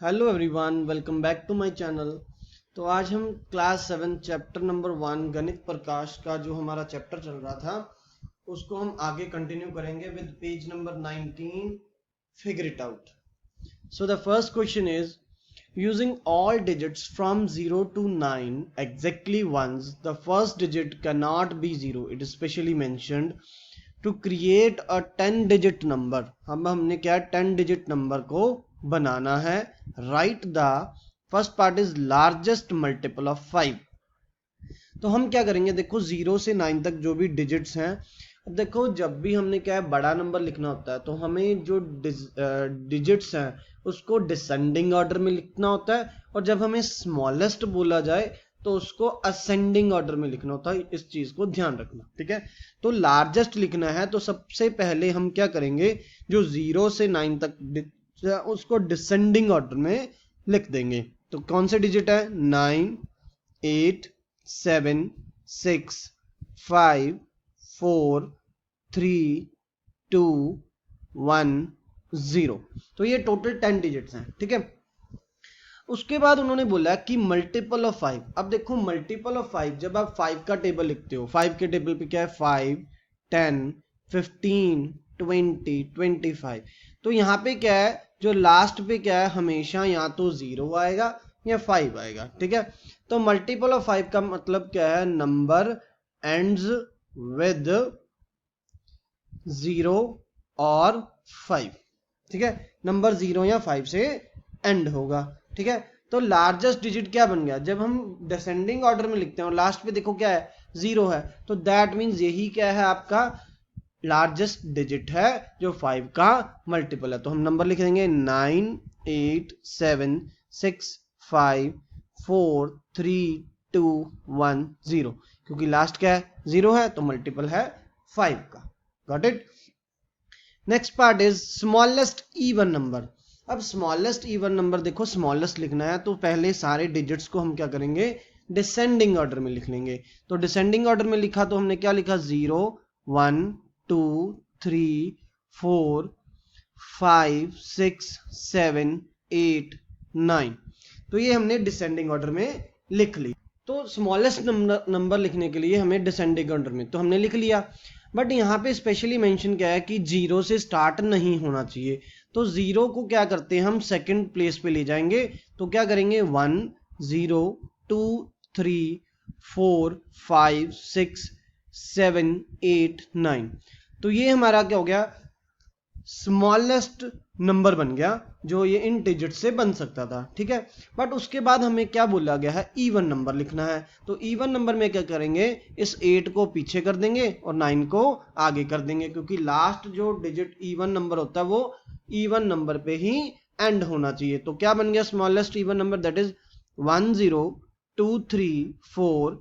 Hello everyone, welcome back to my channel. तो आज हम क्लास 7 चैप्टर नंबर 1 गणित प्रकाश का जो हमारा चैप्टर चल रहा था उसको हम आगे कंटिन्यू करेंगे with page number 19, figure it out. So the first question is using all digits from 0 to 9 exactly once, the first digit cannot be 0. It is specially mentioned to create a 10 digit number. हमने क्या 10 digit number को बनाना है। Right the first part is largest multiple of 5। तो हम क्या करेंगे, देखो 0 से 9 तक जो भी डिजिट्स हैं, अब देखो जब भी हमने क्या है बड़ा नंबर लिखना होता है तो हमें जो डिजिट्स हैं उसको डिसेंडिंग ऑर्डर में लिखना होता है, और जब हमें स्मॉलेस्ट बोला जाए तो उसको असेंडिंग ऑर्डर में लिखना होता है। इस चीज को ध्यान रखना, ठीक है। तो लार्जेस्ट लिखना है तो सबसे पहले हम क्या करेंगे, जो 0 से 9 तक उसको डिसेंडिंग ऑर्डर में लिख देंगे। तो कौन से डिजिट है, 9, 8, 7, 6, 5, 4, 3, 2, 1, 0। तो ये टोटल 10 डिजिट्स हैं, ठीक है। उसके बाद उन्होंने बोला कि मल्टीपल ऑफ 5। अब देखो मल्टीपल ऑफ 5, जब आप 5 का टेबल लिखते हो, 5 के टेबल पे क्या है, 5, 10, 15, 20, 25। तो यहाँ पे क्या है, जो लास्ट पे क्या है, हमेशा या तो 0 आएगा या 5 आएगा, ठीक है। तो मल्टीपल ऑफ 5 का मतलब क्या है, नंबर एंड्स विद 0 और 5, ठीक है। नंबर 0 या 5 से एंड होगा, ठीक है। तो लार्जेस्ट डिजिट क्या बन गया, जब हम डिसेंडिंग ऑर्डर में लिखते हैं और लास्ट पे देखो क्या है, 0 है, तो दैट मीन्स यही क्या है, आपका लार्जेस्ट डिजिट है जो 5 का मल्टीपल है। तो हम नंबर लिख देंगे 9, 8, 7, 6, 5, 4, 3, 2, 1, 0, क्योंकि लास्ट क्या है, 0 है, तो मल्टीपल है 5 का। Got it. Next part is smallest even number. अब स्मॉलेस्ट इवन नंबर, देखो स्मॉलेस्ट लिखना है तो पहले सारे डिजिट्स को हम क्या करेंगे, डिसेंडिंग ऑर्डर में लिख लेंगे। तो डिसेंडिंग ऑर्डर में लिखा तो हमने क्या लिखा, 0, 1, 2, 3, 4, 5, 6, 7, 8, 9। तो ये हमने डिसेंडिंग ऑर्डर में लिख ली। तो स्मॉलेस्ट नंबर लिखने के लिए हमें डिसेंडिंग ऑर्डर में तो हमने लिख लिया, बट यहाँ पे स्पेशली मेंशन क्या है कि 0 से स्टार्ट नहीं होना चाहिए। तो 0 को क्या करते हैं, हम सेकंड प्लेस पे ले जाएंगे। तो क्या करेंगे, 1, 0, 2, 3, 4, 5, 6, 7, 8, 9। तो ये हमारा क्या हो गया, स्मॉलेस्ट नंबर बन गया जो ये इन डिजिट से बन सकता था, ठीक है। बट उसके बाद हमें क्या बोला गया है, इवन नंबर लिखना है। तो इवन नंबर में क्या करेंगे, इस 8 को पीछे कर देंगे और 9 को आगे कर देंगे, क्योंकि लास्ट जो डिजिट इवन नंबर होता है वो इवन नंबर पे ही एंड होना चाहिए। तो क्या बन गया smallest even number, that is 1, 0, 2, 3, 4,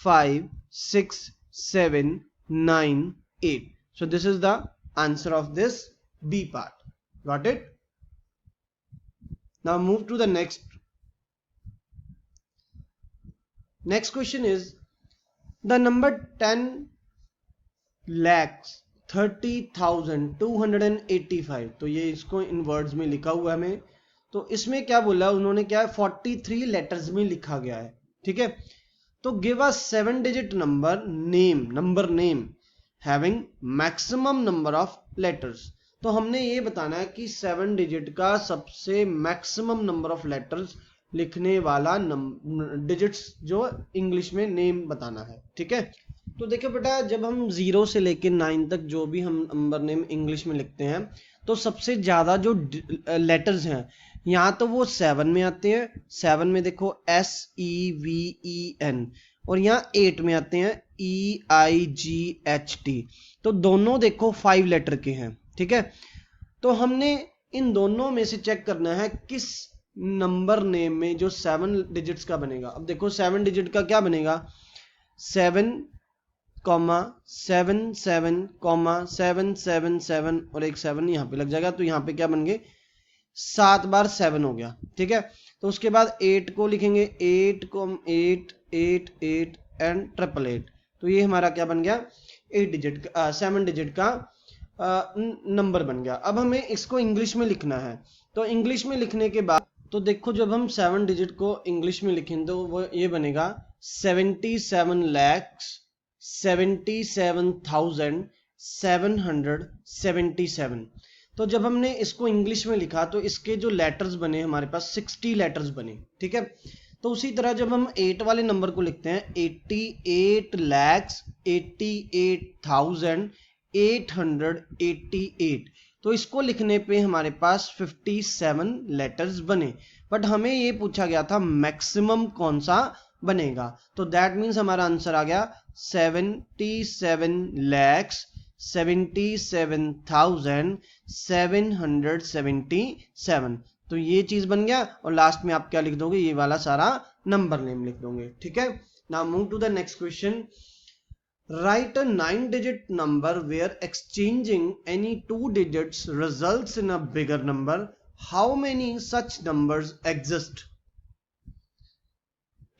5, 6, 7, 9, 8। So this is the answer of this B part. Got it? Now move to the next question is the number 10 lakhs 30,285। तो ये इसको इन वर्ड्स में लिखा हुआ है हमें। तो इसमें क्या बोला उन्होंने, क्या है 43 लेटर्स में लिखा गया है, ठीक है। तो give us 7 digit number name having maximum number of letters. तो हमने ये बताना है कि 7 डिजिट का सबसे मैक्सिमम नंबर ऑफ लेटर्स लिखने वाला डिजिट्स जो इंग्लिश में नेम बताना है, ठीक है। तो देखो बेटा, जब हम 0 से लेके 9 तक जो भी हम नंबर नेम इंग्लिश में लिखते हैं तो सबसे ज्यादा जो लेटर्स हैं यहाँ तो वो 7 में आते हैं। 7 में देखो SEVEN, और यहाँ 8 में आते हैं EIGHT। तो दोनों देखो 5 लेटर के हैं, ठीक है। तो हमने इन दोनों में से चेक करना है किस नंबर नेम में जो 7 डिजिट्स का बनेगा। अब देखो 7 डिजिट का क्या बनेगा, 7, 7, 7, 7, 7, 7 और एक 7 यहाँ पे लग जाएगा। तो यहाँ पे क्या बन गए, 7 बार 7 हो गया, ठीक है। तो उसके बाद 8 को लिखेंगे, 8, 8, 8, 8 एंड 888। तो ये हमारा क्या बन गया, 7 डिजिट का नंबर बन गया। अब हमें इसको इंग्लिश में लिखना है। तो इंग्लिश में लिखने के बाद तो देखो जब हम 7 डिजिट को इंग्लिश में लिखें तो वो ये बनेगा 77,77,777। तो जब हमने इसको इंग्लिश में लिखा तो इसके जो लेटर्स बने हमारे पास 60 लेटर्स बने, ठीक है। तो उसी तरह जब हम 8 वाले नंबर को लिखते हैं 88,88,888, तो इसको लिखने पे हमारे पास 57 लेटर्स बने। बट हमें ये पूछा गया था मैक्सिमम कौन सा बनेगा, तो दैट मीन्स हमारा आंसर आ गया 77,77,777। तो ये चीज बन गया और लास्ट में आप क्या लिख दोगे, ये वाला सारा नंबर नेम लिख दोगे, ठीक है। Now move to the next question. Write a 9-digit number where exchanging any 2 digits results in a bigger number. How many such numbers exist?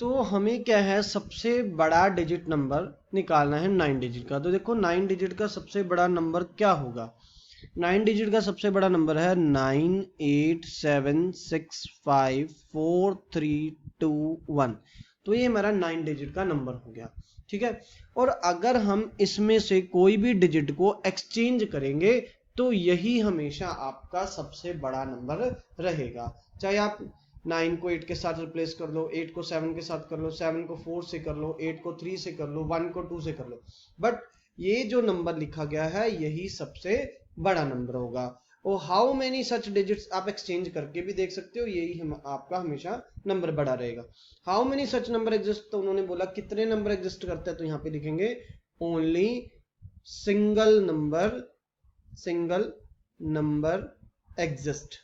तो हमें क्या है, सबसे बड़ा डिजिट नंबर निकालना है 9 डिजिट का। तो देखो 9 डिजिट का सबसे बड़ा नंबर क्या होगा। 9 डिजिट का सबसे बड़ा नंबर है 98765432 तो ये हमारा 9 डिजिट का नंबर हो गया, ठीक है। और अगर हम इसमें से कोई भी डिजिट को एक्सचेंज करेंगे तो यही हमेशा आपका सबसे बड़ा नंबर रहेगा। चाहे आप 9 को 8 के साथ रिप्लेस कर लो, 8 को 7 के साथ कर लो, 7 को 4 से कर लो, 8 को 3 से कर लो, 1 को 2 से कर लो, बट ये जो नंबर लिखा गया है यही सबसे बड़ा नंबर होगा। और हाउ मेनी सच डिजिट्स आप एक्सचेंज करके भी देख सकते हो, यही आपका हमेशा नंबर बड़ा रहेगा। How many such number exist, तो उन्होंने बोला कितने नंबर एग्जिस्ट करते हैं, तो यहाँ पे लिखेंगे only single number exist,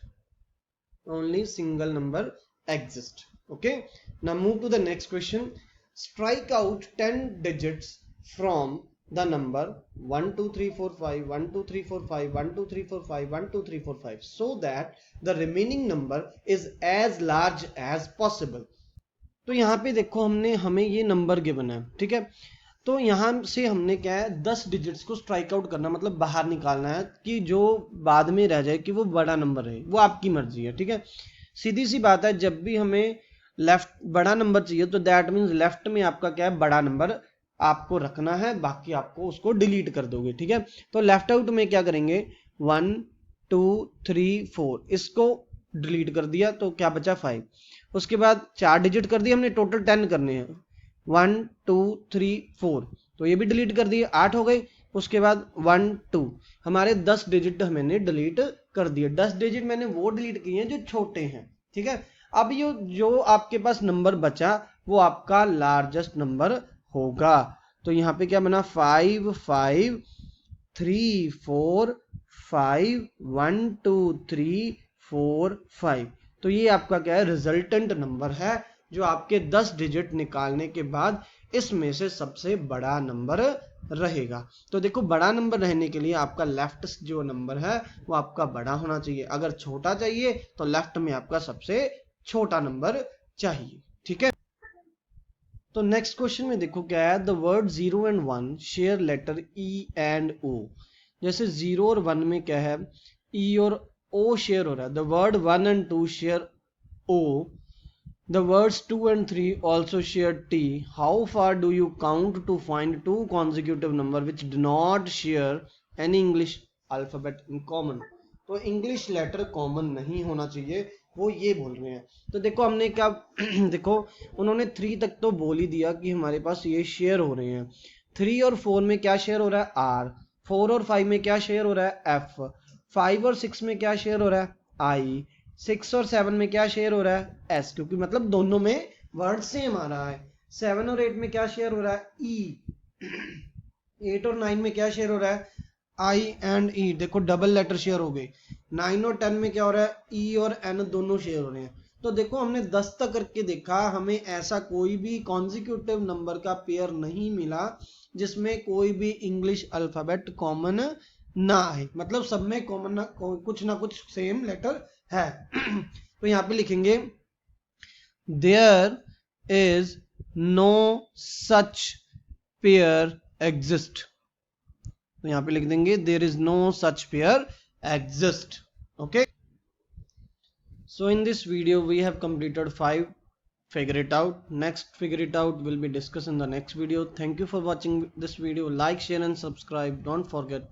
only single number exist. Okay, now move to the next question. Strike out 10 digits from the number 1 2 3 4 5 1 2 3 4 5 1 2 3 4 5 1 2 3 4 5 so that the remaining number is as large as possible. तो यहाँ पे देखो हमें ये number given है, ठीक है। तो यहाँ से हमने क्या है 10 डिजिट्स को स्ट्राइक आउट करना, मतलब बाहर निकालना है कि जो बाद में रह जाए कि वो बड़ा नंबर है, वो आपकी मर्जी है, ठीक है। सीधी सी बात है, जब भी हमें लेफ्ट बड़ा नंबर चाहिए तो दैट मीन्स लेफ्ट में आपका क्या है बड़ा नंबर आपको रखना है, बाकी आपको उसको डिलीट कर दोगे, ठीक है। तो लेफ्ट आउट में क्या करेंगे 1 2 3 4 इसको डिलीट कर दिया तो क्या बचा 5। उसके बाद 4 डिजिट कर दिए हमने, टोटल 10 करने हैं 1 2 3 4 तो ये भी डिलीट कर दिए, 8 हो गए। उसके बाद 1 2 हमारे 10 डिजिट मैंने डिलीट कर दिए। 10 डिजिट मैंने वो डिलीट किए हैं जो छोटे हैं, ठीक है। अब ये जो आपके पास नंबर बचा वो आपका लार्जेस्ट नंबर होगा। तो यहाँ पे क्या बना 5 5 3 4 5 1 2 3 4 5 तो ये आपका क्या है रिजल्टेंट नंबर है जो आपके 10 डिजिट निकालने के बाद इसमें से सबसे बड़ा नंबर रहेगा। तो देखो बड़ा नंबर रहने के लिए आपका लेफ्ट जो नंबर है वो आपका बड़ा होना चाहिए, अगर छोटा चाहिए तो लेफ्ट में आपका सबसे छोटा नंबर चाहिए, ठीक है। तो नेक्स्ट क्वेश्चन में देखो क्या है, the word 0 and 1 share letter E and O. जैसे 0 और 1 में क्या है ई और ओ शेयर हो रहा है, द वर्ड 1 एंड 2 शेयर ओ. The words 2 and 3 also share T. How far do you count to find two consecutive numbers which do not share any English alphabet in common? तो English letter common नहीं होना चाहिए, वो ये बोल रहे हैं। तो देखो हमने क्या देखो उन्होंने 3 तक तो बोल ही दिया कि हमारे पास ये शेयर हो रहे हैं। 3 और 4 में क्या शेयर हो रहा है R, 4 और 5 में क्या शेयर हो रहा है F, 5 और 6 में क्या शेयर हो रहा है I, 6 और 7 में क्या शेयर हो रहा है S, क्योंकि मतलब दोनों में वर्ड सेम आ रहा है। 7 और 8 में क्या शेयर हो रहा है E, 8 और 9 में क्या शेयर हो रहा है I एंड E, देखो डबल लेटर शेयर हो गए। 9 और 10 में क्या हो रहा है E और N दोनों शेयर हो रहे हैं। तो देखो हमने 10 तक करके देखा, हमें ऐसा कोई भी कॉन्जिक्यूटिव नंबर का पेयर नहीं मिला जिसमें कोई भी इंग्लिश अल्फाबेट कॉमन ना है, मतलब सब में कॉमन ना कुछ सेम लेटर है। तो यहाँ पे लिखेंगे there is no such pair exist. तो यहाँ पे लिख देंगे there is no such pair exist. Okay, So in this video we have completed 5. Figure it out. Next figure it out will be discussed in the next video. Thank you for watching this video. Like, share and subscribe. Don't forget